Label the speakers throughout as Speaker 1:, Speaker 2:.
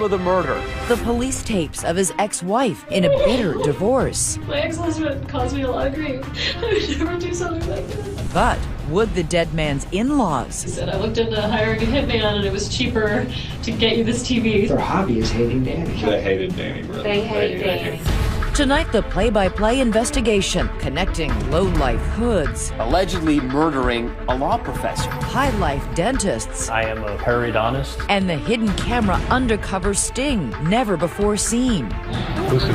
Speaker 1: of the murder. The police tapes of his ex-wife in a bitter divorce.
Speaker 2: My ex-husband caused me a lot of grief. I would never do something like that.
Speaker 1: But would the dead man's in-laws?
Speaker 2: He said, I looked into hiring a hitman and it was cheaper to get you this TV.
Speaker 3: Their hobby is hating Danny.
Speaker 4: They hated Danny, really.
Speaker 2: They hate Danny.
Speaker 1: Tonight, the play-by-play investigation connecting low-life hoods,
Speaker 5: allegedly murdering a law professor,
Speaker 1: high-life dentists,
Speaker 6: I am a periodontist,
Speaker 1: and the hidden camera undercover sting never before seen.
Speaker 7: Listen.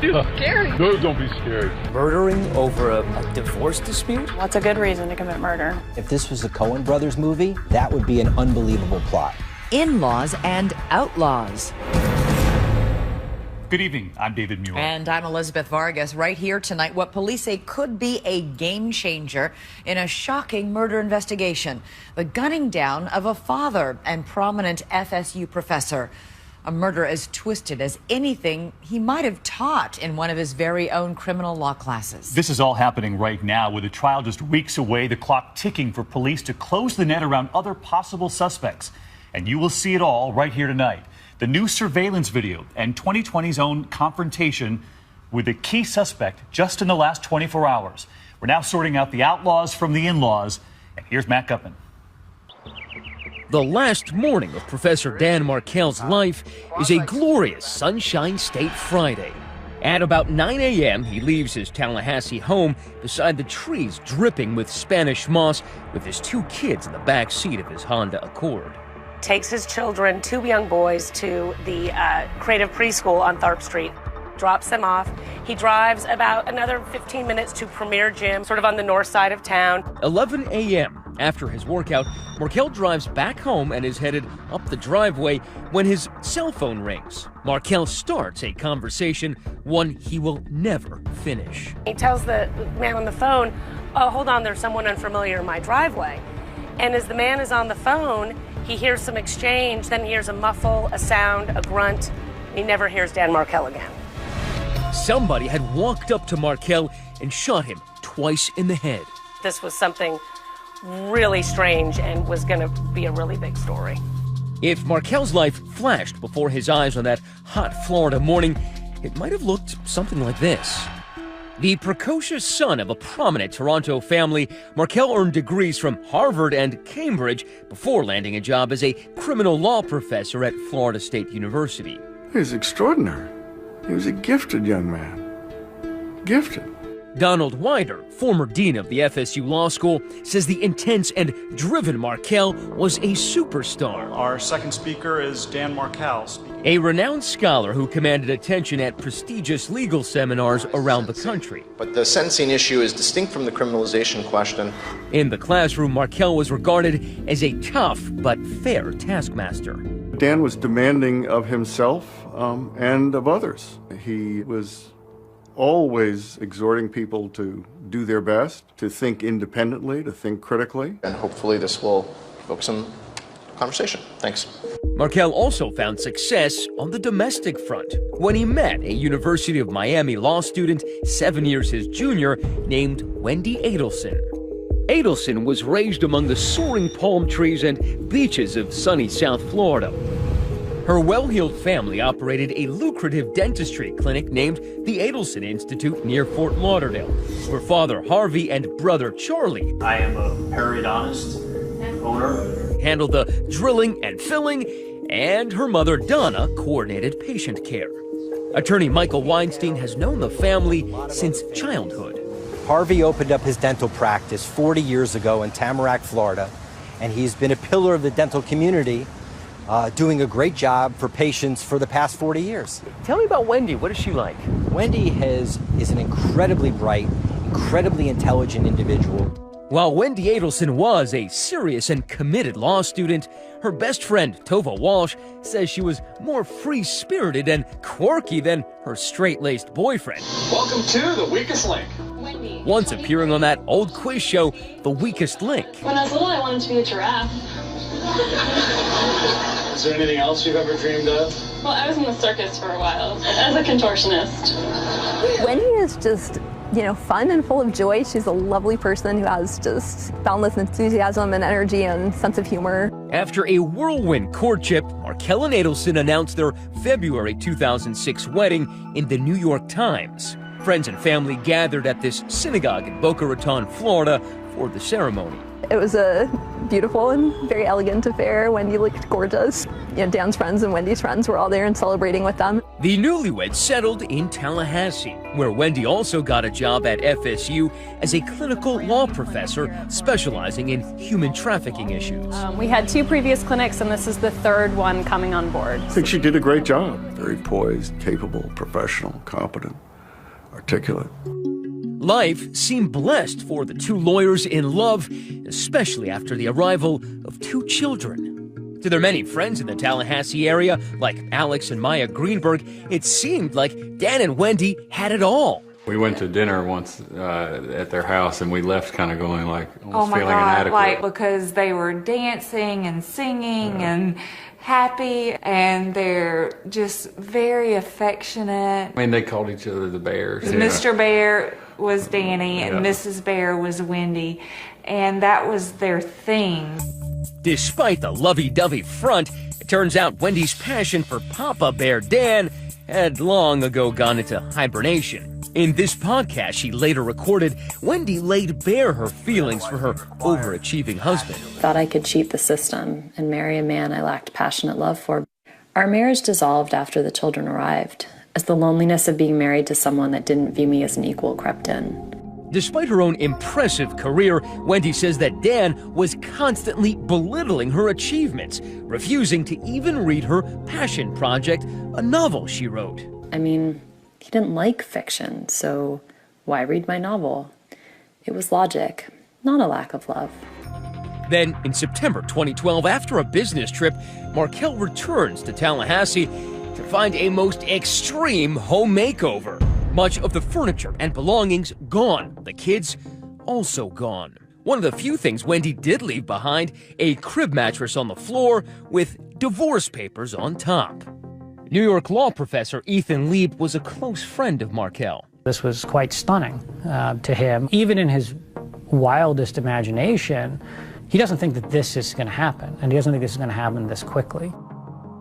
Speaker 2: Ew. Scary.
Speaker 7: No, don't be scared.
Speaker 5: murdering over a divorce dispute.
Speaker 8: What's a good reason to commit murder?
Speaker 3: If this was a Coen Brothers movie, that would be an unbelievable plot.
Speaker 1: Inlaws and Outlaws.
Speaker 9: Good evening, I'm David Muir.
Speaker 1: And I'm Elizabeth Vargas. Right here tonight, what police say could be a game changer in a shocking murder investigation. The gunning down of a father and prominent FSU professor. A murder as twisted as anything he might have taught in one of his very own criminal law classes.
Speaker 9: This is all happening right now with the trial just weeks away, the clock ticking for police to close the net around other possible suspects. And you will see it all right here tonight. The new surveillance video and 2020's own confrontation with a key suspect just in the last 24 hours. We're now sorting out the outlaws from the in-laws. And here's Matt Gutman.
Speaker 10: The last morning of Professor Dan Markel's life is a glorious Sunshine State Friday. At about 9 a.m., he leaves his Tallahassee home beside the trees dripping with Spanish moss with his 2 kids in the back seat of his Honda Accord.
Speaker 8: Takes his children, 2 young boys, to the creative preschool on Tharp Street, drops them off. He drives about another 15 minutes to Premier Gym, sort of on the north side of town.
Speaker 10: 11 a.m. After his workout, Markel drives back home and is headed up the driveway when his cell phone rings. Markel starts a conversation, one he will never finish.
Speaker 8: He tells the man on the phone, oh, hold on, there's someone unfamiliar in my driveway. And as the man is on the phone, he hears some exchange, then he hears a muffle, a sound, a grunt. He never hears Dan Markel again.
Speaker 10: Somebody had walked up to Markel and shot him twice in the head.
Speaker 8: This was something really strange and was going to be a really big story.
Speaker 10: If Markel's life flashed before his eyes on that hot Florida morning, it might have looked something like this. The precocious son of a prominent Toronto family, Markel earned degrees from Harvard and Cambridge before landing a job as a criminal law professor at Florida State University.
Speaker 7: He was extraordinary. He was a gifted young man. Gifted.
Speaker 10: Donald Wider, former dean of the FSU Law School, says the intense and driven Markel was a superstar.
Speaker 11: Our second speaker is Dan Markel.
Speaker 10: A renowned scholar who commanded attention at prestigious legal seminars around the country.
Speaker 12: But the sentencing issue is distinct from the criminalization question.
Speaker 10: In the classroom, Markel was regarded as a tough but fair taskmaster.
Speaker 7: Dan was demanding of himself and of others. He was always exhorting people to do their best, to think independently, to think critically.
Speaker 12: And hopefully this will evoke some conversation. Thanks.
Speaker 10: Markel also found success on the domestic front when he met a University of Miami law student 7 years his junior named Wendy Adelson. Adelson was raised among the soaring palm trees and beaches of sunny South Florida. Her well-heeled family operated a lucrative dentistry clinic named the Adelson Institute near Fort Lauderdale, where Father Harvey and brother Charlie,
Speaker 6: I am a periodontist owner,
Speaker 10: handled the drilling and filling, and her mother Donna coordinated patient care. Attorney Michael Weinstein has known the family since childhood.
Speaker 3: Harvey opened up his dental practice 40 years ago in Tamarack, Florida, and he's been a pillar of the dental community, doing a great job for patients for the past 40 years.
Speaker 5: Tell me about Wendy. What is she like?
Speaker 3: Wendy is an incredibly bright, incredibly intelligent individual.
Speaker 10: While Wendy Adelson was a serious and committed law student, her best friend, Tova Walsh, says she was more free-spirited and quirky than her straight-laced boyfriend.
Speaker 11: Welcome to The Weakest Link.
Speaker 2: Wendy.
Speaker 10: Once appearing on that old quiz show, The Weakest Link.
Speaker 2: When I was little, I wanted to be a giraffe.
Speaker 11: Is there anything else you've ever dreamed of?
Speaker 2: Well, I was in the circus for a while as a contortionist.
Speaker 13: Wendy is just, fun and full of joy. She's a lovely person who has just boundless enthusiasm and energy and sense of humor.
Speaker 10: After a whirlwind courtship, Markel and Adelson announced their February 2006 wedding in the New York Times. Friends and family gathered at this synagogue in Boca Raton, Florida, for the ceremony.
Speaker 13: It was a beautiful and very elegant affair. Wendy looked gorgeous. Dan's friends and Wendy's friends were all there and celebrating with them.
Speaker 10: The newlyweds settled in Tallahassee, where Wendy also got a job at FSU as a clinical law professor specializing in human trafficking issues.
Speaker 4: We had 2 previous clinics, and this is the 3rd one coming on board.
Speaker 7: I think she did a great job. Very poised, capable, professional, competent, articulate.
Speaker 10: Life seemed blessed for the 2 lawyers in love, especially after the arrival of 2 children. To their many friends in the Tallahassee area, like Alex and Maya Greenberg, it seemed like Dan and Wendy had it all.
Speaker 14: We went to dinner once at their house, and we left kind of going like, almost
Speaker 15: oh my
Speaker 14: feeling
Speaker 15: God,
Speaker 14: inadequate.
Speaker 15: like because they were dancing and singing and happy, and they're just very affectionate.
Speaker 14: I mean, they called each other the Bears.
Speaker 15: Mr. Bear was Danny and
Speaker 14: Yeah.
Speaker 15: Mrs. Bear was Wendy, and that was their thing.
Speaker 10: Despite the lovey-dovey front, it turns out Wendy's passion for Papa Bear Dan had long ago gone into hibernation. In this podcast she later recorded, Wendy laid bare her feelings for her overachieving husband.
Speaker 16: Thought I could cheat the system and marry a man I lacked passionate love for. Our marriage dissolved after the children arrived, as the loneliness of being married to someone that didn't view me as an equal crept in.
Speaker 10: Despite her own impressive career, Wendy says that Dan was constantly belittling her achievements, refusing to even read her passion project, a novel she wrote.
Speaker 16: I mean, he didn't like fiction, so why read my novel? It was logic, not a lack of love.
Speaker 10: Then, in September 2012, after a business trip, Markel returns to Tallahassee to find a most extreme home makeover. Much of the furniture and belongings gone. The kids also gone. One of the few things Wendy did leave behind, a crib mattress on the floor with divorce papers on top. New York law professor Ethan Lieb was a close friend of Markel.
Speaker 17: This was quite stunning to him. Even in his wildest imagination, he doesn't think that this is going to happen, and he doesn't think this is going to happen this quickly.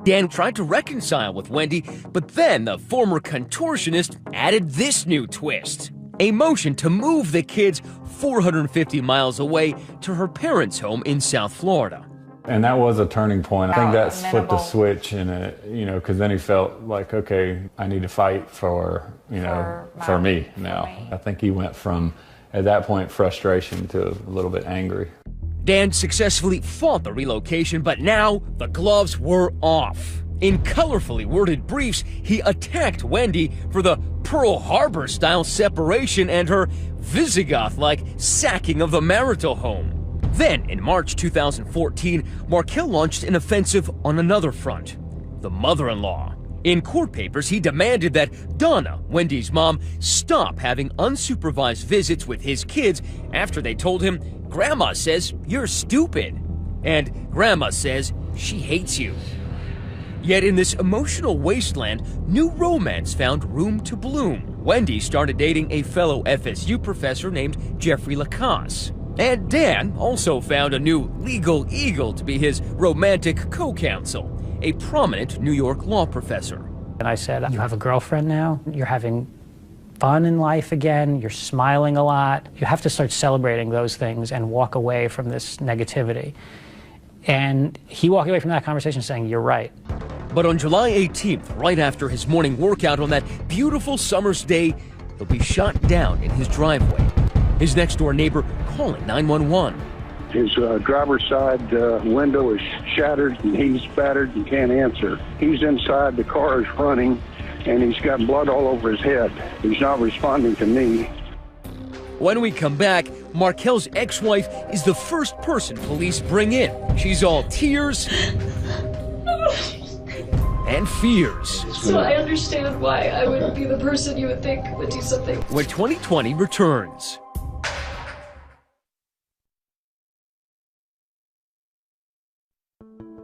Speaker 10: Dan tried to reconcile with Wendy, but then the former contortionist added this new twist. A motion to move the kids 450 miles away to her parents' home in South Florida.
Speaker 14: And that was a turning point. I think that flipped a switch in it, because then he felt like, okay, I need to fight for me now. I think he went from, at that point, frustration to a little bit angry.
Speaker 10: Dan successfully fought the relocation, but now the gloves were off. In colorfully worded briefs, he attacked Wendy for the Pearl Harbor-style separation and her Visigoth-like sacking of the marital home. Then, in March 2014, Markel launched an offensive on another front, the mother-in-law. In court papers, he demanded that Donna, Wendy's mom, stop having unsupervised visits with his kids after they told him, "Grandma says you're stupid," and "Grandma says she hates you." Yet in this emotional wasteland, new romance found room to bloom. Wendy started dating a fellow FSU professor named Jeffrey Lacasse. And Dan also found a new legal eagle to be his romantic co-counsel, a prominent New York law professor.
Speaker 17: And I said, "You have a girlfriend now? You're having fun in life again? You're smiling a lot. You have to start celebrating those things and walk away from this negativity." And he walked away from that conversation saying, "You're right."
Speaker 10: But on July 18th, right after his morning workout on that beautiful summer's day, he'll be shot down in his driveway. His next-door neighbor calling 911.
Speaker 18: His driver's side window is shattered and he's battered and can't answer. He's inside, the car is running, and he's got blood all over his head. He's not responding to me.
Speaker 10: When we come back, Markel's ex-wife is the first person police bring in. She's all tears and fears.
Speaker 2: So I understand why I wouldn't be the person you would think would do something.
Speaker 10: When 2020 returns.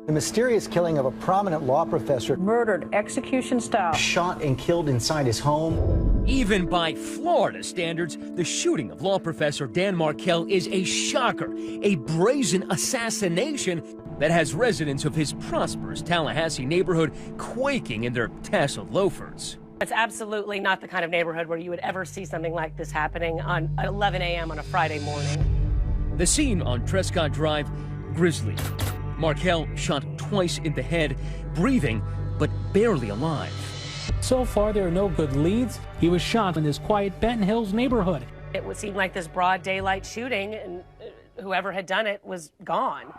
Speaker 19: The mysterious killing of a prominent law professor.
Speaker 20: Murdered execution style.
Speaker 19: Shot and killed inside his home.
Speaker 10: Even by Florida standards, the shooting of law professor Dan Markel is a shocker, a brazen assassination. that has residents of his prosperous Tallahassee neighborhood quaking in their tasseled loafers.
Speaker 8: It's absolutely not the kind of neighborhood where you would ever see something like this happening at 11 a.m. on a Friday morning.
Speaker 10: The scene on Trescott Drive, grisly. Markel shot twice in the head, breathing, but barely alive.
Speaker 21: So far, there are no good leads. He was shot in his quiet Benton Hills neighborhood.
Speaker 8: It would seem like this broad daylight shooting, and whoever had done it was gone.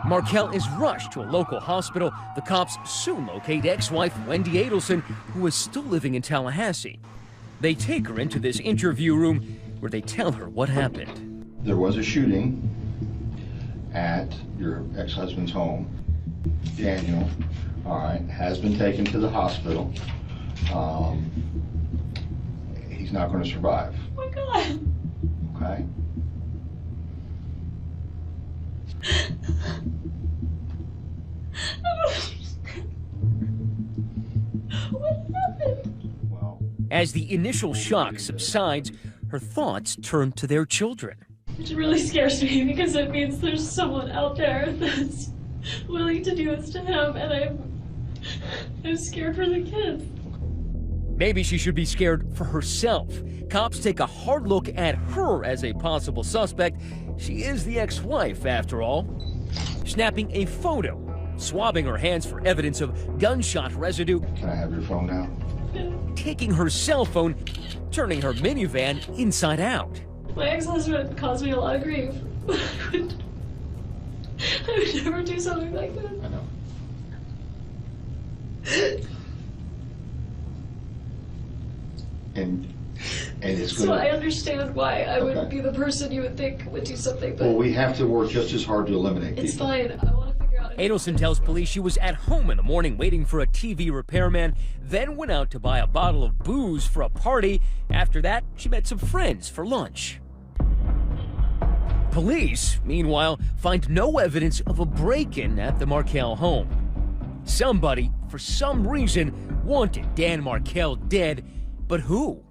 Speaker 10: Markel is rushed to a local hospital. The cops soon locate ex-wife Wendy Adelson, who is still living in Tallahassee. They take her into this interview room where they tell her what happened.
Speaker 22: There was a shooting at your ex-husband's home. Daniel, all right, has been taken to the hospital. He's not going to survive.
Speaker 2: Oh my God.
Speaker 22: Okay.
Speaker 2: What happened?
Speaker 10: As the initial shock subsides, her thoughts turn to their children.
Speaker 2: It really scares me because it means there's someone out there that's willing to do this to him, and I'm scared for the kids.
Speaker 10: Maybe she should be scared for herself. Cops take a hard look at her as a possible suspect. She is the ex-wife, after all. Snapping a photo, swabbing her hands for evidence of gunshot residue.
Speaker 22: Can I have your phone now?
Speaker 10: Taking her cell phone, turning her minivan inside out.
Speaker 2: My ex-husband caused me a lot of grief. I would never do something like this.
Speaker 22: I know. And it's
Speaker 2: So
Speaker 22: going
Speaker 2: I understand why I would be the person you would think would do something, but
Speaker 22: well, we have to work just as hard to eliminate
Speaker 2: it's
Speaker 22: people.
Speaker 2: fine. I want to figure out.
Speaker 10: Adelson tells police she was at home in the morning waiting for a TV repairman, then went out to buy a bottle of booze for a party. After that, she met some friends for lunch. Police, meanwhile, find no evidence of a break-in at the Markel home. Somebody, for some reason, wanted Dan Markel dead, but who?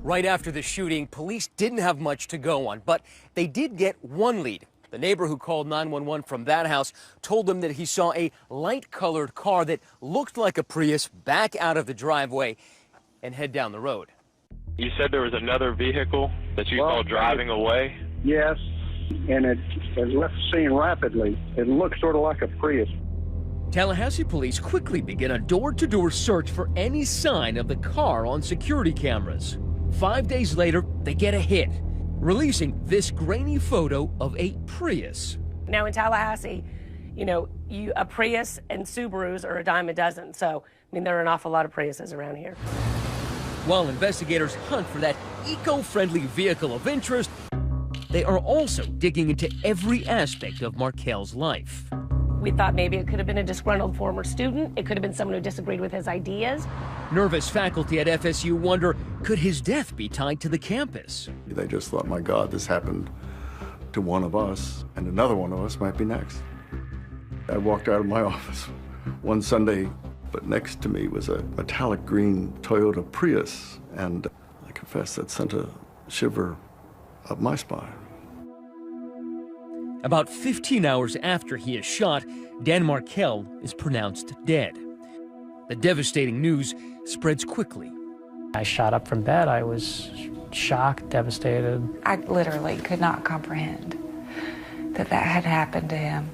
Speaker 10: Right after the shooting, police didn't have much to go on, but they did get one lead. The neighbor who called 911 from that house told them that he saw a light-colored car that looked like a Prius back out of the driveway and head down the road.
Speaker 23: You said there was another vehicle that you saw driving away?
Speaker 18: Yes, and it left the scene rapidly. It looked sort of like a Prius.
Speaker 10: Tallahassee police quickly begin a door-to-door search for any sign of the car on security cameras. 5 days later, they get a hit, releasing this grainy photo of a Prius.
Speaker 8: Now in Tallahassee, you know, a Prius and Subarus are a dime a dozen. So, I mean, there are an awful lot of Priuses around here.
Speaker 10: While investigators hunt for that eco-friendly vehicle of interest, they are also digging into every aspect of Markel's life.
Speaker 8: We thought maybe it could have been a disgruntled former student. It could have been someone who disagreed with his ideas.
Speaker 10: Nervous faculty at FSU wonder, could his death be tied to the campus?
Speaker 7: They just thought, my God, this happened to one of us, and another one of us might be next. I walked out of my office one Sunday, but next to me was a metallic green Toyota Prius, and I confess that sent a shiver up my spine.
Speaker 10: About 15 hours after he is shot, Dan Markel is pronounced dead. The devastating news spreads quickly.
Speaker 17: I shot up from bed. I was shocked, devastated.
Speaker 15: I literally could not comprehend that had happened to him.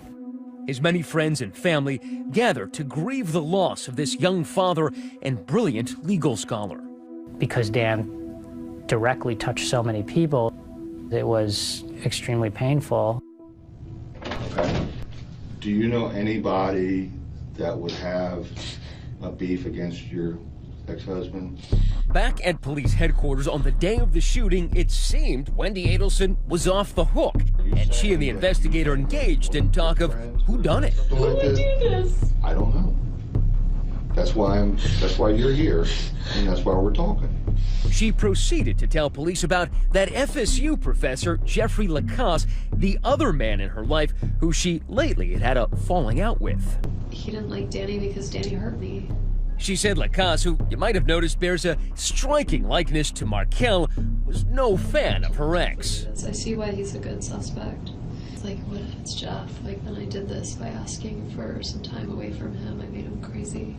Speaker 10: His many friends and family gather to grieve the loss of this young father and brilliant legal scholar.
Speaker 17: Because Dan directly touched so many people, it was extremely painful.
Speaker 22: Okay. Do you know anybody that would have a beef against your ex-husband?
Speaker 10: Back at police headquarters on the day of the shooting, it seemed Wendy Adelson was off the hook, and she and the investigator engaged in talk of who done it.
Speaker 2: Who would do this?
Speaker 22: I don't know. That's why you're here, and that's why we're talking.
Speaker 10: She proceeded to tell police about that FSU professor, Jeffrey Lacasse, the other man in her life who she lately had a falling out with.
Speaker 2: He didn't like Danny because Danny hurt me.
Speaker 10: She said Lacasse, who you might have noticed bears a striking likeness to Markel, was no fan of her ex.
Speaker 2: I see why he's a good suspect. It's like, what if it's Jeff? Like, then I did this by asking for some time away from him. I made him crazy.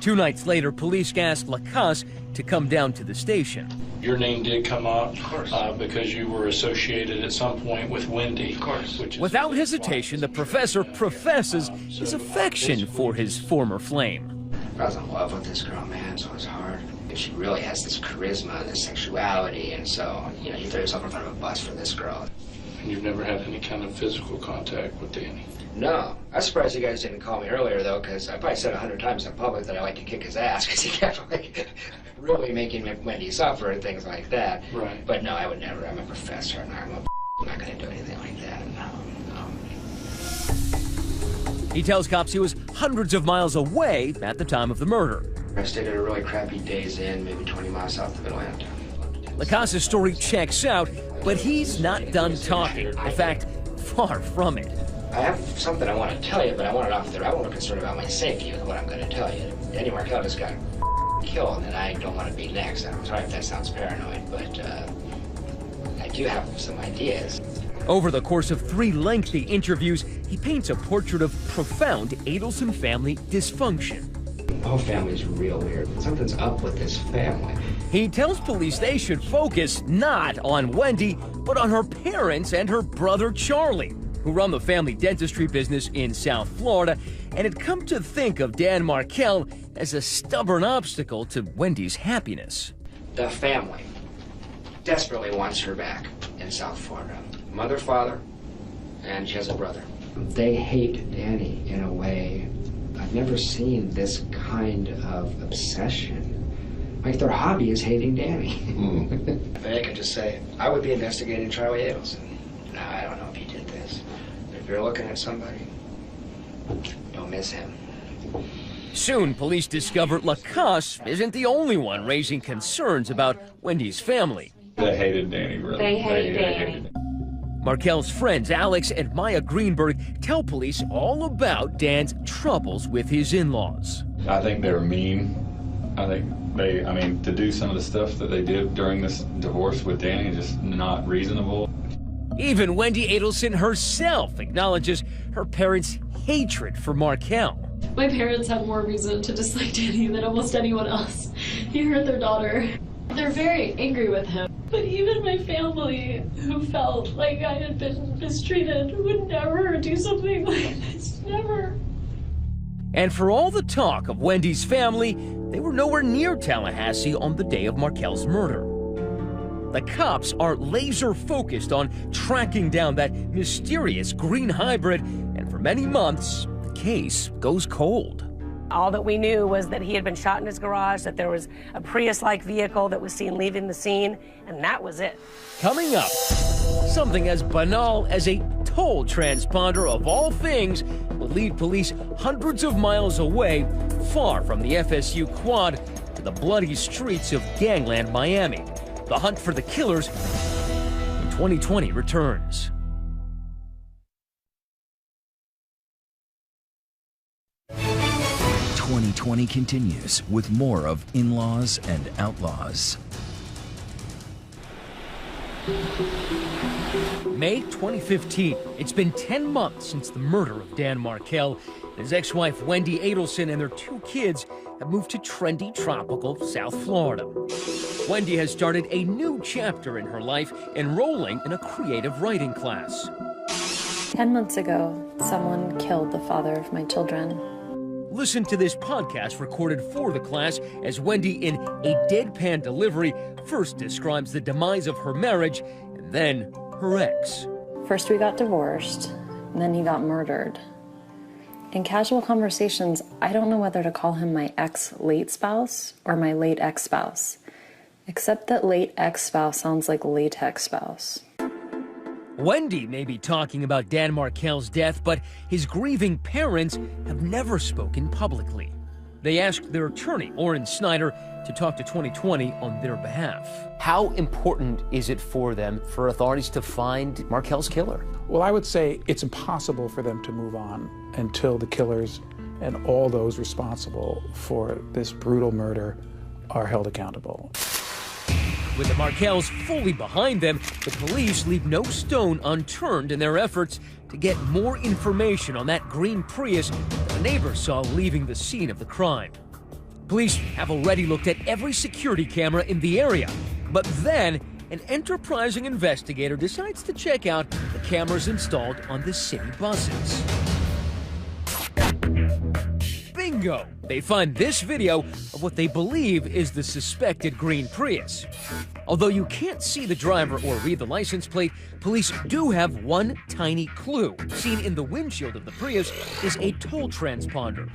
Speaker 10: 2 nights later, police asked Lacasse to come down to the station.
Speaker 11: Your name did come up because you were associated at some point with Wendy. Of course.
Speaker 10: Without hesitation, the professor professes his affection for his former flame.
Speaker 1: I was in love with this girl, man, so it's hard. She really has this charisma, this sexuality, and so, you know, you throw yourself in front of a bus for this girl.
Speaker 11: And you've never had any kind of physical contact with Danny?
Speaker 1: No. I'm surprised you guys didn't call me earlier, though, because I probably said 100 times in public that I like to kick his ass, because he kept, like, really making Wendy suffer and things like that.
Speaker 11: Right.
Speaker 1: But no, I would never. I'm a professor, and I'm not going to do anything like that. No.
Speaker 10: He tells cops he was hundreds of miles away at the time of the murder.
Speaker 1: I stayed at a really crappy Days Inn, maybe 20 miles south of Atlanta.
Speaker 10: Lacasse's story checks out, but he's not done talking. In fact, far from it.
Speaker 1: I have something I want to tell you, but I want it off there. I'm more concerned about my safety with what I'm going to tell you. Danny Markel just got killed, and I don't want to be next. I'm sorry if that sounds paranoid, but I do have some ideas.
Speaker 10: Over the course of 3 lengthy interviews, he paints a portrait of profound Adelson family dysfunction.
Speaker 1: The whole family's real weird. Something's up with this family.
Speaker 10: He tells police they should focus not on Wendy, but on her parents and her brother Charlie, who run the family dentistry business in South Florida, and had come to think of Dan Markel as a stubborn obstacle to Wendy's happiness.
Speaker 1: The family desperately wants her back in South Florida. Mother, father, and she has a brother. They hate Danny in a way I've never seen. This kind of obsession. Like, their hobby is hating Danny. If I could just say, I would be investigating Charlie Adelson. Now, I don't know if he did this. If you're looking at somebody, don't miss him.
Speaker 10: Soon, police discover Lacasse isn't the only one raising concerns about Wendy's family.
Speaker 14: They hated Danny, really.
Speaker 15: They hate Danny.
Speaker 10: Markel's friends Alex and Maya Greenberg tell police all about Dan's troubles with his in-laws.
Speaker 14: I think they were mean. I mean, to do some of the stuff that they did during this divorce with Danny is just not reasonable.
Speaker 10: Even Wendy Adelson herself acknowledges her parents' hatred for Markel.
Speaker 2: My parents have more reason to dislike Danny than almost anyone else. He hurt their daughter. They're very angry with him. But even my family, who felt like I had been mistreated, would never do something like this. Never.
Speaker 10: And for all the talk of Wendy's family, they were nowhere near Tallahassee on the day of Markel's murder. The cops are laser focused on tracking down that mysterious green hybrid, and for many months, the case goes cold.
Speaker 8: All that we knew was that he had been shot in his garage, that there was a Prius-like vehicle that was seen leaving the scene, and that was it.
Speaker 10: Coming up, something as banal as a toll transponder of all things will lead police hundreds of miles away, far from the FSU quad, to the bloody streets of gangland Miami. The hunt for the killers in 2020 returns.
Speaker 9: '20 continues with more of In-Laws and Outlaws.
Speaker 10: May 2015. It's been 10 months since the murder of Dan Markel. His ex-wife Wendy Adelson and their 2 kids have moved to trendy, tropical South Florida. Wendy has started a new chapter in her life, enrolling in a creative writing class.
Speaker 16: 10 months ago, someone killed the father of my children.
Speaker 10: Listen to this podcast recorded for the class as Wendy, in a deadpan delivery, first describes the demise of her marriage and then her ex.
Speaker 16: First we got divorced, and then he got murdered. In casual conversations, I don't know whether to call him my ex-late spouse or my late ex-spouse, except that late ex-spouse sounds like latex spouse.
Speaker 10: Wendy may be talking about Dan Markel's death, but his grieving parents have never spoken publicly. They asked their attorney, Orrin Snyder, to talk to 2020 on their behalf.
Speaker 5: How important is it for them, for authorities, to find Markel's killer?
Speaker 21: Well, I would say it's impossible for them to move on until the killers and all those responsible for this brutal murder are held accountable.
Speaker 10: With the Markells fully behind them, the police leave no stone unturned in their efforts to get more information on that green Prius that the neighbors saw leaving the scene of the crime. Police have already looked at every security camera in the area, but then an enterprising investigator decides to check out the cameras installed on the city buses. Bingo! They find this video of what they believe is the suspected green Prius. Although you can't see the driver or read the license plate, police do have one tiny clue. Seen in the windshield of the Prius is a toll transponder.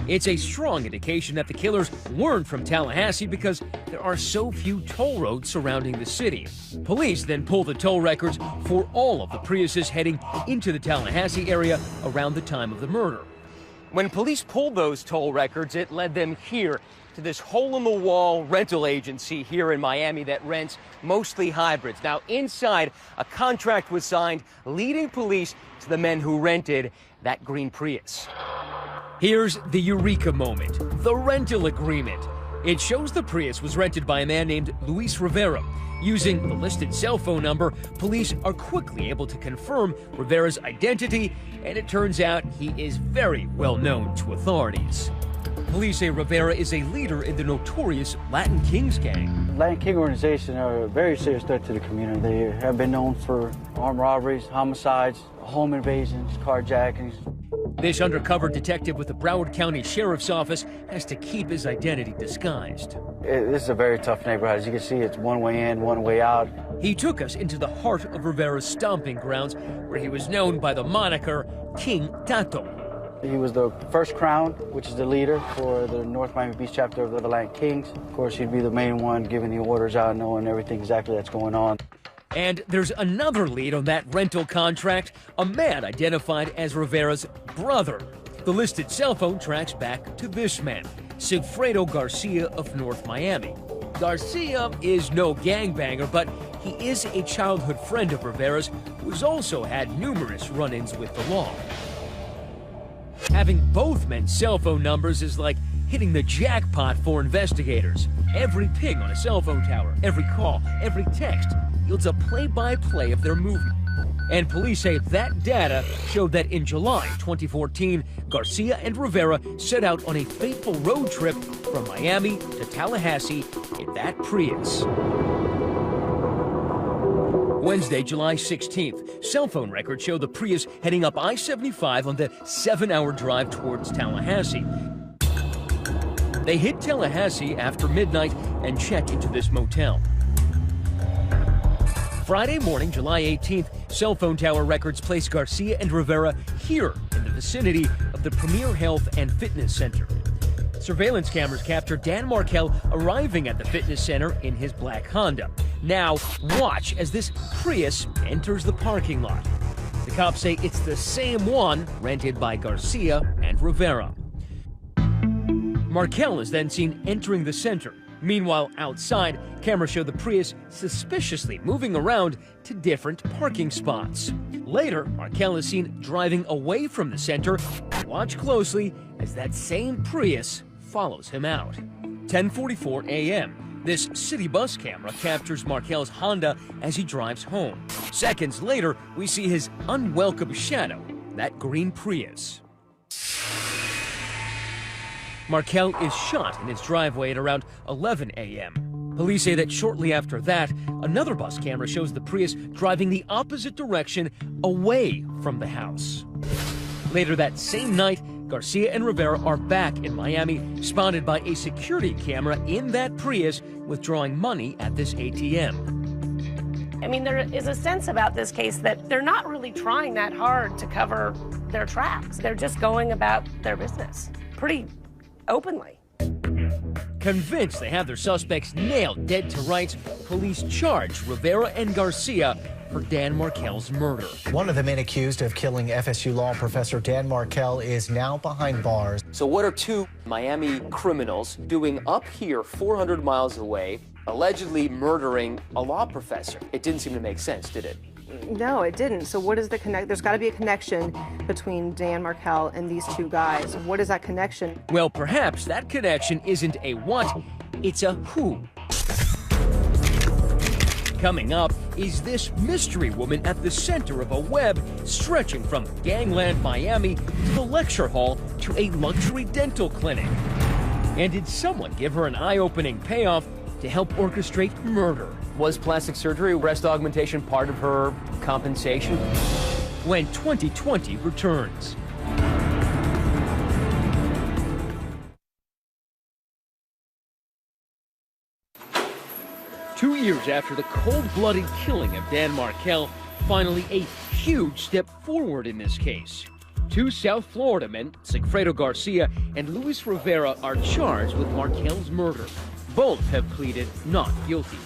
Speaker 10: It's a strong indication that the killers weren't from Tallahassee because there are so few toll roads surrounding the city. Police then pull the toll records for all of the Priuses heading into the Tallahassee area around the time of the murder.
Speaker 5: When police pulled those toll records, it led them here to this hole-in-the-wall rental agency here in Miami that rents mostly hybrids. Now, inside, a contract was signed leading police to the men who rented that green Prius.
Speaker 10: Here's the eureka moment, the rental agreement. It shows the Prius was rented by a man named Luis Rivera. Using the listed cell phone number, police are quickly able to confirm Rivera's identity, and it turns out he is very well known to authorities. Police say Rivera is a leader in the notorious Latin Kings gang.
Speaker 3: Latin King organization are a very serious threat to the community. They have been known for armed robberies, homicides, home invasions, carjackings.
Speaker 10: This undercover detective with the Broward County Sheriff's Office has to keep his identity disguised.
Speaker 3: This is a very tough neighborhood. As you can see, it's one way in, one way out.
Speaker 10: He took us into the heart of Rivera's stomping grounds, where he was known by the moniker King Tato.
Speaker 3: He was the first crown, which is the leader for the North Miami Beach chapter of the Latin Kings. Of course, he'd be the main one giving the orders out, knowing everything exactly that's going on.
Speaker 10: And there's another lead on that rental contract, a man identified as Rivera's brother. The listed cell phone tracks back to this man, Sigfredo Garcia of North Miami. Garcia is no gangbanger, but he is a childhood friend of Rivera's who's also had numerous run-ins with the law. Having both men's cell phone numbers is like hitting the jackpot for investigators. Every ping on a cell phone tower, every call, every text yields a play-by-play of their movement. And police say that data showed that in July 2014, Garcia and Rivera set out on a fateful road trip from Miami to Tallahassee in that Prius. Wednesday, July 16th, cell phone records show the Prius heading up I-75 on the 7-hour drive towards Tallahassee. They hit Tallahassee after midnight and check into this motel. Friday morning, July 18th, cell phone tower records place Garcia and Rivera here in the vicinity of the Premier Health and Fitness Center. Surveillance cameras capture Dan Markel arriving at the fitness center in his black Honda. Now, watch as this Prius enters the parking lot. The cops say it's the same one rented by Garcia and Rivera. Markel is then seen entering the center. Meanwhile, outside, cameras show the Prius suspiciously moving around to different parking spots. Later, Markel is seen driving away from the center. Watch closely as that same Prius follows him out. 10:44 a.m. This city bus camera captures Markel's Honda as he drives home. Seconds later, we see his unwelcome shadow, that green Prius. Markel is shot in his driveway at around 11 a.m. Police say that shortly after that, another bus camera shows the Prius driving the opposite direction away from the house. Later that same night, Garcia and Rivera are back in Miami, spotted by a security camera in that Prius withdrawing money at this ATM.
Speaker 8: I mean, there is a sense about this case that they're not really trying that hard to cover their tracks. They're just going about their business pretty openly.
Speaker 10: Convinced they have their suspects nailed dead to rights, police charge Rivera and Garcia for Dan Markel's murder.
Speaker 19: One of the men accused of killing FSU law professor Dan Markel is now behind bars.
Speaker 5: So what are two Miami criminals doing up here 400 miles away, allegedly murdering a law professor? It didn't seem to make sense, did it?
Speaker 6: No, it didn't. So what is the connect? There's got to be a connection between Dan Markel and these two guys. What is that connection?
Speaker 10: Well, perhaps that connection isn't a what, it's a who. Coming up, is this mystery woman at the center of a web stretching from gangland Miami to the lecture hall to a luxury dental clinic? And did someone give her an eye-opening payoff to help orchestrate murder?
Speaker 5: Was plastic surgery, breast augmentation, part of her compensation?
Speaker 10: When 2020 returns. Two years after the cold-blooded killing of Dan Markel, finally a huge step forward in this case. Two South Florida men, Sigfredo Garcia and Luis Rivera, are charged with Markel's murder. Both have pleaded not guilty.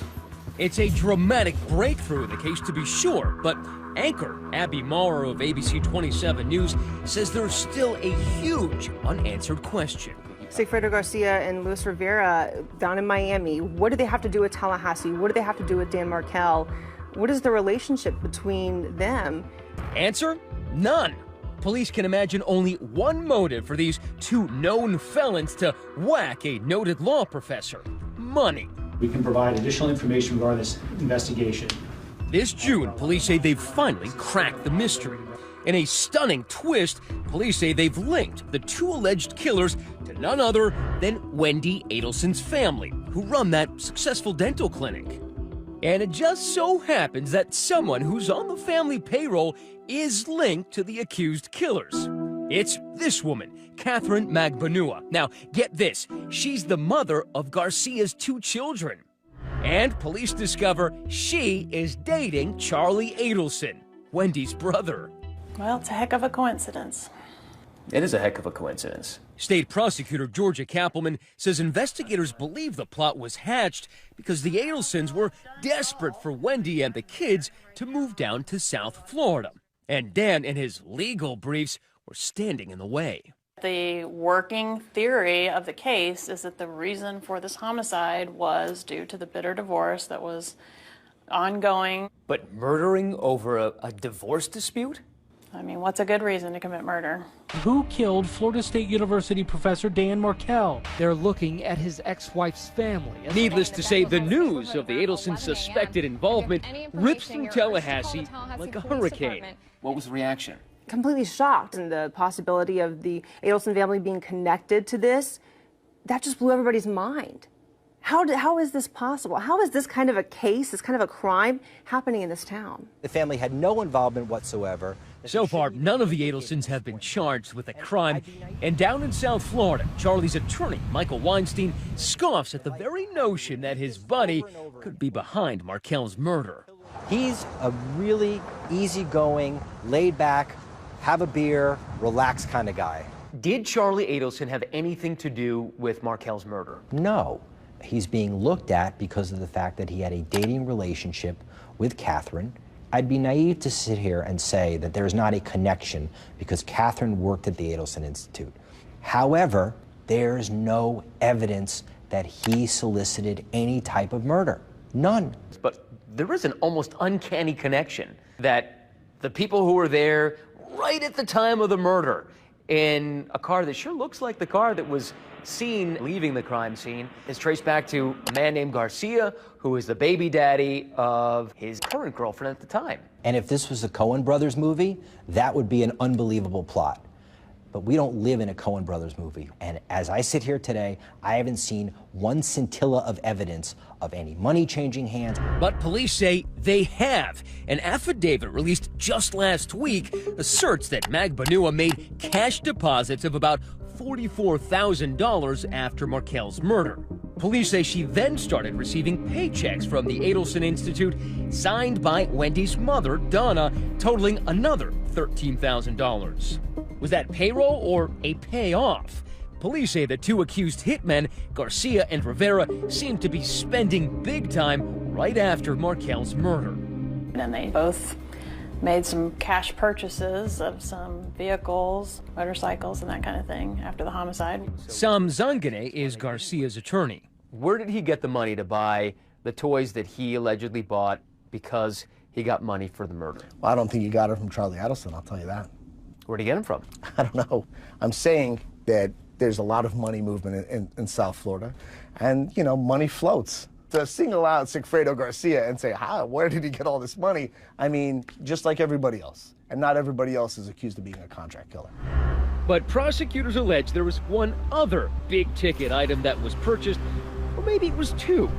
Speaker 10: It's a dramatic breakthrough in the case, to be sure, but anchor Abby Maurer of ABC 27 News says there's still a huge unanswered question.
Speaker 6: Sigfredo Garcia and Luis Rivera down in Miami, what do they have to do with Tallahassee? What do they have to do with Dan Markel? What is the relationship between them?
Speaker 10: Answer? None. Police can imagine only one motive for these two known felons to whack a noted law professor: money.
Speaker 4: We can provide additional information regarding this investigation.
Speaker 10: This June, police say they've finally cracked the mystery. In a stunning twist, police say they've linked the two alleged killers to none other than Wendy Adelson's family, who run that successful dental clinic. And it just so happens that someone who's on the family payroll is linked to the accused killers. It's this woman, Catherine Magbanua. Now, get this, she's the mother of Garcia's two children. And police discover she is dating Charlie Adelson, Wendy's brother.
Speaker 12: Well, it's a heck of a coincidence.
Speaker 5: It is a heck of a coincidence.
Speaker 10: State Prosecutor Georgia Kappelman says investigators believe the plot was hatched because the Adelsons were desperate for Wendy and the kids to move down to South Florida. And Dan and his legal briefs were standing in the way.
Speaker 12: The working theory of the case is that the reason for this homicide was due to the bitter divorce that was ongoing.
Speaker 5: But murdering over a divorce dispute?
Speaker 12: I mean, what's a good reason to commit murder?
Speaker 13: Who killed Florida State University professor Dan Markel? They're looking at his ex-wife's family.
Speaker 10: Needless to say, the news of the Adelson suspected involvement rips through Tallahassee like a hurricane.
Speaker 5: What was the reaction?
Speaker 6: Completely shocked. And the possibility of the Adelson family being connected to this, that just blew everybody's mind. How is this possible? How is this kind of a case, this kind of a crime happening in this town?
Speaker 24: The family had no involvement whatsoever.
Speaker 10: So far, none of the Adelsons have been charged with a crime. And down in South Florida, Charlie's attorney, Michael Weinstein, scoffs at the very notion that his buddy could be behind Markel's murder.
Speaker 24: He's a really easygoing, laid back, have a beer, relaxed kind of guy.
Speaker 5: Did Charlie Adelson have anything to do with Markel's murder?
Speaker 24: No. He's being looked at because of the fact that he had a dating relationship with Catherine. I'd be naive to sit here and say that there's not a connection because Catherine worked at the Adelson Institute. However, there's no evidence that he solicited any type of murder. None.
Speaker 5: But there is an almost uncanny connection that the people who were there right at the time of the murder in a car that sure looks like the car that was seen leaving the crime scene is traced back to a man named Garcia, who is the baby daddy of his current girlfriend at the time.
Speaker 24: And if this was a Coen Brothers movie, that would be an unbelievable plot. But we don't live in a Coen Brothers movie. And as I sit here today, I haven't seen one scintilla of evidence of any money changing hands.
Speaker 10: But police say they have. An affidavit released just last week asserts that Magbanua made cash deposits of about $44,000 after Markel's murder. Police say she then started receiving paychecks from the Adelson Institute signed by Wendy's mother, Donna, totaling another $13,000. Was that payroll or a payoff? Police say the two accused hitmen, Garcia and Rivera, seemed to be spending big time right after Markel's murder.
Speaker 12: And they both made some cash purchases of some vehicles, motorcycles, and that kind of thing after the homicide.
Speaker 10: Sam Zangane is Garcia's attorney.
Speaker 5: Where did he get the money to buy the toys that he allegedly bought because he got money for the murder?
Speaker 25: Well, I don't think he got it from Charlie Adelson, I'll tell you that.
Speaker 5: Where'd he get them from?
Speaker 25: I don't know. I'm saying that there's a lot of money movement in South Florida, and, you know, money floats. To single out Sigfredo Garcia and say, where did he get all this money? I mean, just like everybody else. And not everybody else is accused of being a contract killer.
Speaker 10: But prosecutors allege there was one other big-ticket item that was purchased, or maybe it was two,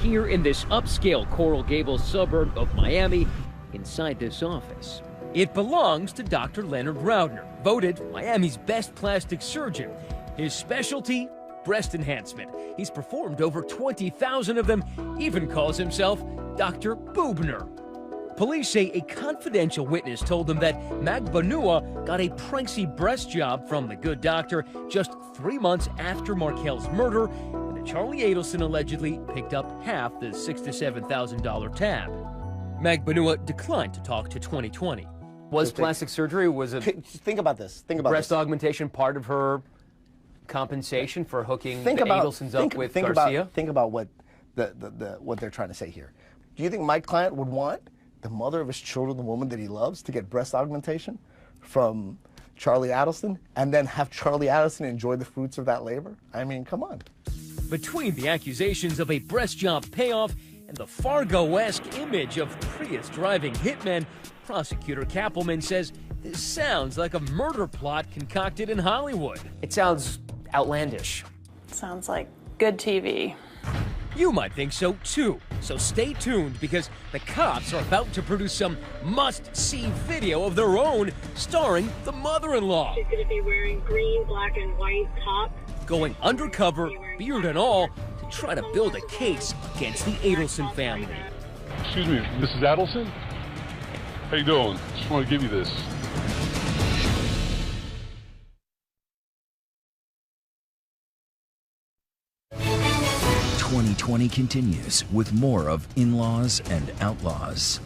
Speaker 10: here in this upscale Coral Gables suburb of Miami, inside this office. It belongs to Dr. Leonard Raudner, voted Miami's best plastic surgeon. His specialty, breast enhancement. He's performed over 20,000 of them, even calls himself Dr. Boobner. Police say a confidential witness told them that Magbanua got a pricey breast job from the good doctor just 3 months after Markel's murder, and that Charlie Adelson allegedly picked up half the $6,000 to $7,000 tab. Magbanua declined to talk to 2020.
Speaker 5: Was plastic surgery, was it?
Speaker 25: Think about this. Think about
Speaker 5: breast
Speaker 25: this.
Speaker 5: augmentation part of her compensation for hooking the Adelsons up with Garcia?
Speaker 25: Think about what what they're trying to say here. Do you think my client would want the mother of his children, the woman that he loves, to get breast augmentation from Charlie Adelson and then have Charlie Adelson enjoy the fruits of that labor? I mean, come on.
Speaker 10: Between the accusations of a breast job payoff and the Fargo-esque image of Prius-driving hitmen, prosecutor Kappelman says this sounds like a murder plot concocted in Hollywood.
Speaker 5: It sounds outlandish.
Speaker 12: Sounds like good TV.
Speaker 10: You might think so too, so stay tuned because the cops are about to produce some must-see video of their own starring the mother-in-law.
Speaker 7: She's going to be wearing green, black, and white top.
Speaker 10: Going undercover, beard and all, to try to build a case against the Adelson family.
Speaker 17: Excuse me, Mrs. Adelson? How you doing? Just want to give you this.
Speaker 9: #2020 continues with more of Inlaws and Outlaws.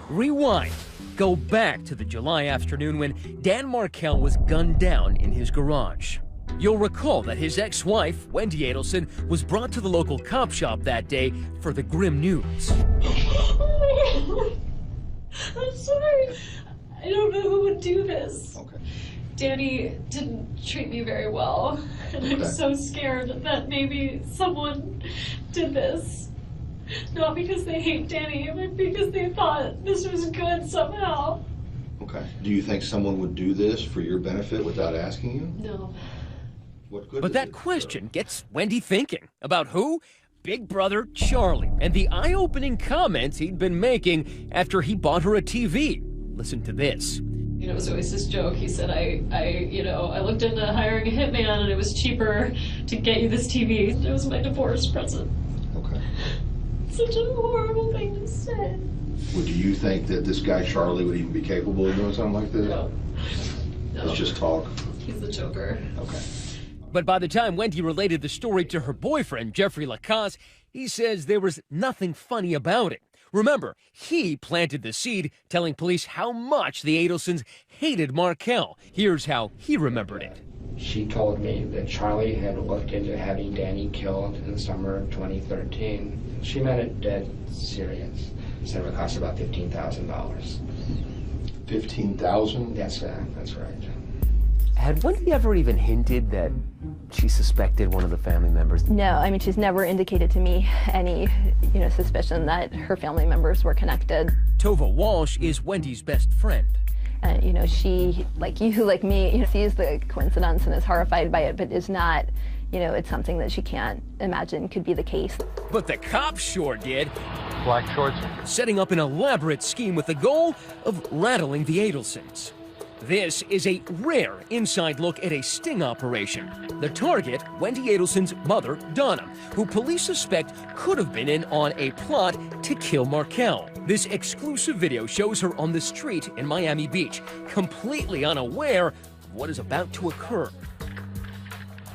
Speaker 10: Rewind. Go back to the July afternoon when Dan Markel was gunned down in his garage. You'll recall that his ex-wife, Wendy Adelson, was brought to the local cop shop that day for the grim news.
Speaker 2: I'm sorry. I don't know who would do this. Okay. Danny didn't treat me very well, and I'm so scared that maybe someone did this. Not because they hate Danny, but because they thought this was good somehow.
Speaker 22: Okay. Do you think someone would do this for your benefit without asking you?
Speaker 2: No.
Speaker 22: What good
Speaker 10: But that question gets Wendy thinking about who? Big brother Charlie, and the eye-opening comments he'd been making after he bought her a TV. Listen to this.
Speaker 2: You know, it was always this joke. He said, I looked into hiring a hitman and it was cheaper to get you this TV. It was my divorce present.
Speaker 22: Okay.
Speaker 2: Such a horrible thing to say.
Speaker 22: Well, do you think that this guy Charlie would even be capable of doing something like this?
Speaker 2: No.
Speaker 22: It's just talk.
Speaker 2: He's the Joker.
Speaker 22: Okay.
Speaker 10: But by the time Wendy related the story to her boyfriend, Jeffrey Lacasse, he says there was nothing funny about it. Remember, he planted the seed, telling police how much the Adelsons hated Markel. Here's how he remembered it.
Speaker 1: She told me that Charlie had looked into having Danny killed in the summer of 2013. She meant it dead serious. Said it would cost about $15,000.
Speaker 22: $15,000?
Speaker 1: That's right.
Speaker 5: Had Wendy ever even hinted that she suspected one of the family members?
Speaker 18: No, I mean, she's never indicated to me any, suspicion that her family members were connected.
Speaker 10: Tova Walsh is Wendy's best friend.
Speaker 18: She, like you, like me, sees the coincidence and is horrified by it, but is not, it's something that she can't imagine could be the case.
Speaker 10: But the cops sure did.
Speaker 17: Black shorts.
Speaker 10: Setting up an elaborate scheme with the goal of rattling the Adelsons. This is a rare inside look at a sting operation. The target, Wendy Adelson's mother, Donna, who police suspect could have been in on a plot to kill Markel. This exclusive video shows her on the street in Miami Beach, completely unaware of what is about to occur.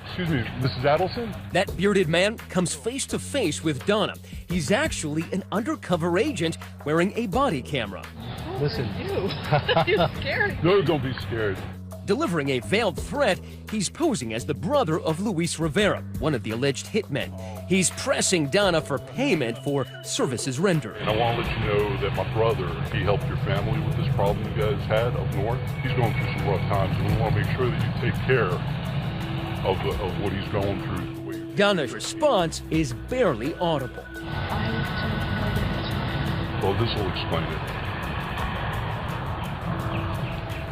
Speaker 17: Excuse me, Mrs. Adelson?
Speaker 10: That bearded man comes face to face with Donna. He's actually an undercover agent wearing a body camera.
Speaker 17: Listen.
Speaker 12: Ew. You're scared.
Speaker 17: No, don't be scared.
Speaker 10: Delivering a veiled threat, he's posing as the brother of Luis Rivera, one of the alleged hitmen. He's pressing Donna for payment for services rendered.
Speaker 17: And I want to let you know that my brother, he helped your family with this problem you guys had up north. He's going through some rough times, and we want to make sure that you take care of what he's going through.
Speaker 10: Donna's response is barely audible.
Speaker 17: Well, this will explain it.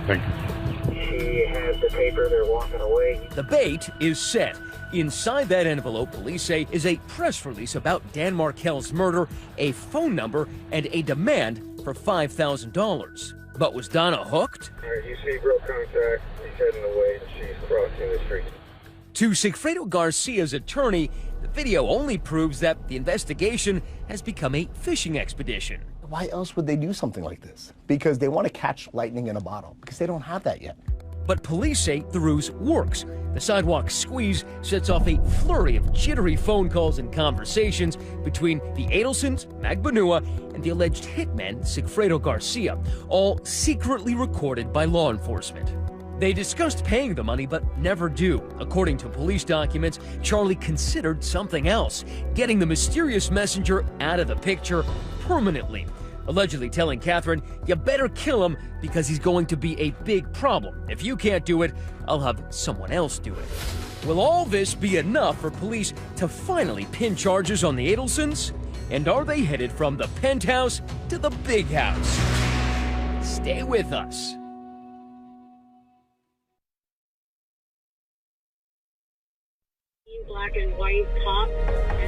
Speaker 17: Thank you.
Speaker 11: She has the paper. They're walking away.
Speaker 10: The bait is set. Inside that envelope, police say, is a press release about Dan Markel's murder, a phone number, and a demand for $5,000. But was Donna hooked?
Speaker 11: All right, you see real contact. He's heading away. She's crossing the street.
Speaker 10: To Sigfredo Garcia's attorney, the video only proves that the investigation has become a fishing expedition.
Speaker 25: Why else would they do something like this? Because they want to catch lightning in a bottle, because they don't have that yet.
Speaker 10: But police say the ruse works. The sidewalk squeeze sets off a flurry of jittery phone calls and conversations between the Adelsons, Magbanua, and the alleged hitman, Sigfredo Garcia, all secretly recorded by law enforcement. They discussed paying the money, but never do. According to police documents, Charlie considered something else, getting the mysterious messenger out of the picture permanently. Allegedly telling Catherine, you better kill him because he's going to be a big problem. If you can't do it, I'll have someone else do it. Will all this be enough for police to finally pin charges on the Adelsons? And are they headed from the penthouse to the big house? Stay with us.
Speaker 7: Black and white top.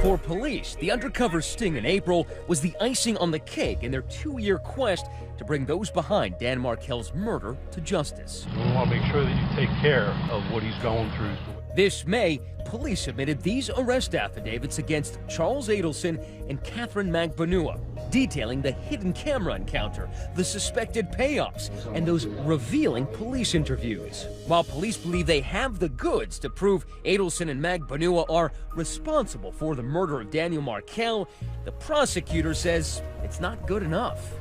Speaker 10: For police, the undercover sting in April was the icing on the cake in their 2-year quest to bring those behind Dan Markel's murder to justice.
Speaker 17: We want to make sure that you take care of what he's going through.
Speaker 10: This May, police submitted these arrest affidavits against Charles Adelson and Catherine Magbanua, detailing the hidden camera encounter, the suspected payoffs, and those revealing police interviews. While police believe they have the goods to prove Adelson and Magbanua are responsible for the murder of Daniel Markel, the prosecutor says it's not good enough.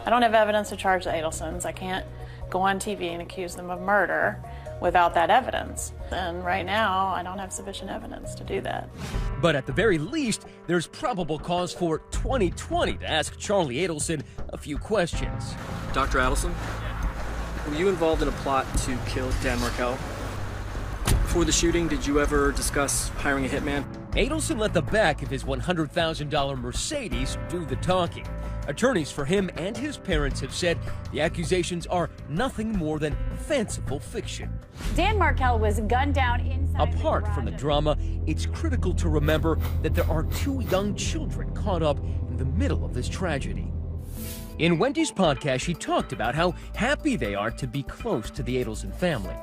Speaker 12: I don't have evidence to charge the Adelsons. I can't go on TV and accuse them of murder without that evidence. And right now, I don't have sufficient evidence to do that.
Speaker 10: But at the very least, there's probable cause for 2020 to ask Charlie Adelson a few questions.
Speaker 14: Dr. Adelson, were you involved in a plot to kill Dan Markel? Before the shooting, did you ever discuss hiring a hitman?
Speaker 10: Adelson let the back of his $100,000 Mercedes do the talking. Attorneys for him and his parents have said the accusations are nothing more than fanciful fiction.
Speaker 15: Dan Markel was gunned down inside.
Speaker 10: Apart from the drama, it's critical to remember that there are 2 young children caught up in the middle of this tragedy. In Wendy's podcast, she talked about how happy they are to be close to the Adelson family.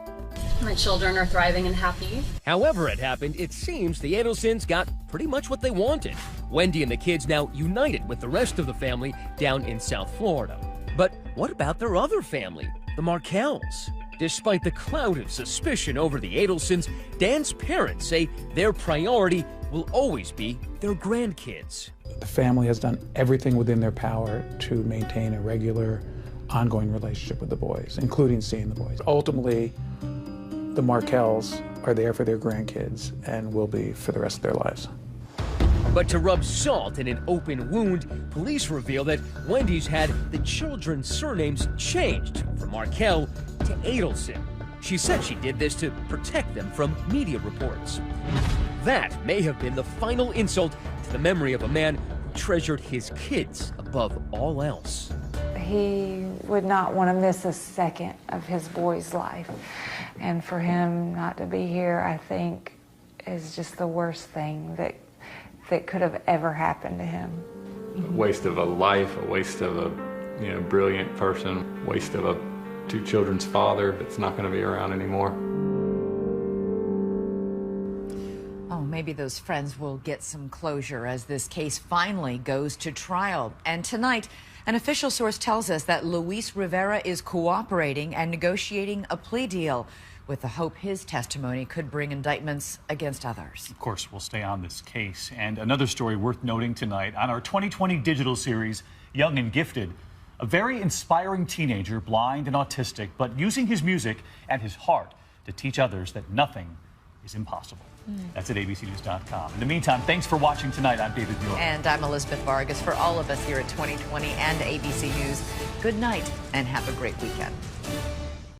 Speaker 15: My children are thriving and happy.
Speaker 10: However it happened, it seems the Adelsons got pretty much what they wanted. Wendy and the kids now united with the rest of the family down in South Florida. But what about their other family, the Markels? Despite the cloud of suspicion over the Adelsons, Dan's parents say their priority will always be their grandkids.
Speaker 21: The family has done everything within their power to maintain a regular, ongoing relationship with the boys, including seeing the boys. Ultimately, the Markels are there for their grandkids and will be for the rest of their lives.
Speaker 10: But to rub salt in an open wound, police reveal that Wendy's had the children's surnames changed from Markel to Adelson. She said she did this to protect them from media reports. That may have been the final insult to the memory of a man who treasured his kids above all else.
Speaker 20: He would not want to miss a second of his boy's life. And for him not to be here, I think, is just the worst thing that could have ever happened to him.
Speaker 23: A waste of a life, a waste of a brilliant person, waste of a 2 children's father that's not going to be around anymore.
Speaker 26: Oh, maybe those friends will get some closure as this case finally goes to trial. And tonight, an official source tells us that Luis Rivera is cooperating and negotiating a plea deal with the hope his testimony could bring indictments against others.
Speaker 27: Of course, we'll stay on this case. And another story worth noting tonight on our 2020 digital series, Young and Gifted. A very inspiring teenager, blind and autistic, but using his music and his heart to teach others that nothing is impossible. That's at abcnews.com. In the meantime, thanks for watching tonight. I'm David Muir.
Speaker 26: And I'm Elizabeth Vargas. For all of us here at 2020 and ABC News, good night and have a great weekend.